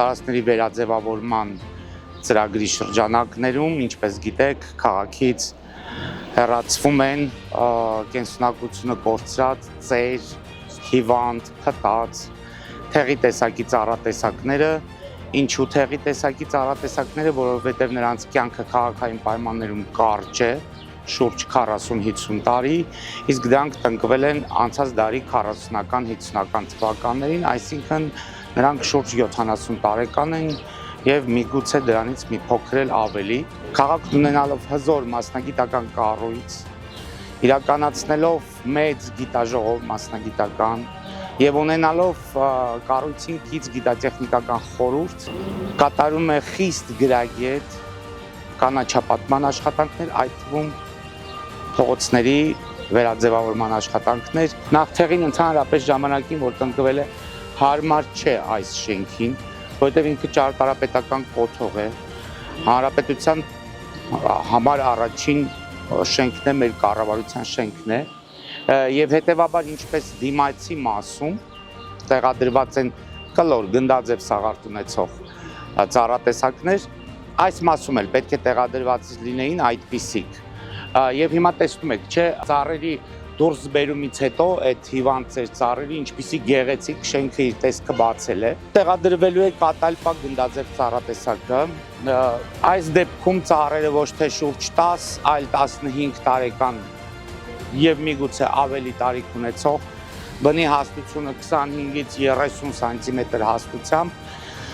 տարածքների վերաձևավորման ծրագրի շրջանակներում, ինչպես գիտեք, քաղաքից հեռացվում են կենսունակությունը կորցրած ծեր, հիվանդ, փտած, թեղի տեսակի ծառատեսակները, ինչու թեղի տեսակի ծառատեսակները, որովհետև նրանց կյանքը քաղաքային պայմաններում կարճ է, շուրջ 40-50 տարի, իսկ դրանք տնկվել են անցած դարի 40-ական, 50-ական թվականներին, այսինքն նրանք շուրջ 70 տարեկան են և միգուցե դրանից մի փոքր էլ ավելի։ Քաղաքն ունենալով հզոր մասնագիտական կառույց, իրականացնելով մեծ գիտաժողով մասնագիտական և ունենալով կառույցին կից գիտատեխնիկական խորհուրդ, կատարում է խիստ գրագետ կանաչապատման աշխատանքներ, այդ թվում փողոցների վերաձևավորման աշխատանքներ։ Նախ թեղին ընդհանրապես ժամանակին, որ տնկվել է, հարմար չէ այս շենքին, որովհետև ինքը ճարտարապետական կոթող է, հանրապետության համար առաջին շենքն է, մեր կառավարության շենքն է, և հետևաբար ինչպես դիմացի մասում տեղադրված են կլոր գնդաձև սաղարթ ունեցող ծառատեսակներ, այս մասում էլ պետք է տեղադրված լինեին այդպիսիք։ Եվ հիմա տեսնում եք, չէ, ծառերի դուրս բերումից հետո այդ հիվանդ ծեր ծառերի ինչպիսի գեղեցիկ շենքը իր տեսքը բացել է։ Տեղադրվելու է կատալպա գնդաձև ծառատեսակը, այս դեպքում ծառերը ոչ թե շուրջ 10, այլ 15 տարեկան և միգուցե ավելի տարիք ունեցող, բնի հաստությունը 25-ից 30 սանտիմետր հաստությամբ,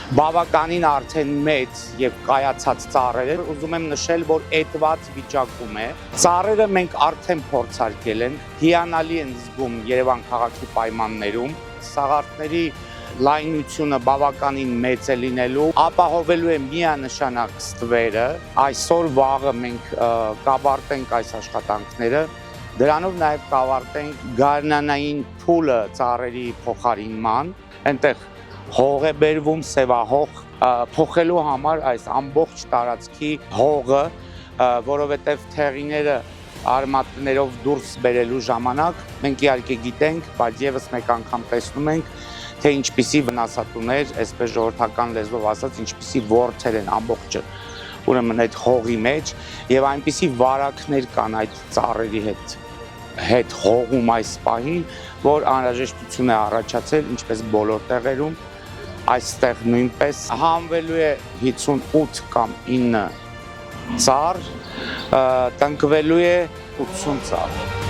բավականին արդեն մեծ և կայացած ծառեր է, ուզում եմ նշել, որ էտված վիճակում է։ Ծառերը մենք արդեն փորձարկել ենք, հիանալի են զգում Երևան քաղաքի պայմաններում, սաղարթների լայնությունը բավականին մեծ է լինելու, ապահովելու է միանշանակ ստվերը, այսօր վաղը մենք կավարտենք այս աշխատանքները, դրանով նաև կավարտենք գարնանային փուլը ծառերի փոխարինման, այնտեղ հող է բերվում, սևահող, փոխելու համար այս ամբողջ տարածքի հողը, որովհետև թեղիները արմատներով դուրս բերելու ժամանակ մենք իհարկե գիտենք, բայց ևս մեկ անգամ տեսնում ենք, թե ինչպիսի վնասատուներ, այսպես ժողովրդական լեզվով ասած, ինչպիսի ворթեր են ամբողջը, ուրեմն այդ հողի մեջ, և այնպիսի վարակներ կան այդ ծառերի հետ հողում այս պահին, որ անհրաժեշտություն է առաջացել, ինչպես բոլոր տեղերում, այստեղ նույնպես հանվելու է 58 կամ 9 ծառ, տնկվելու է 80 ծառ։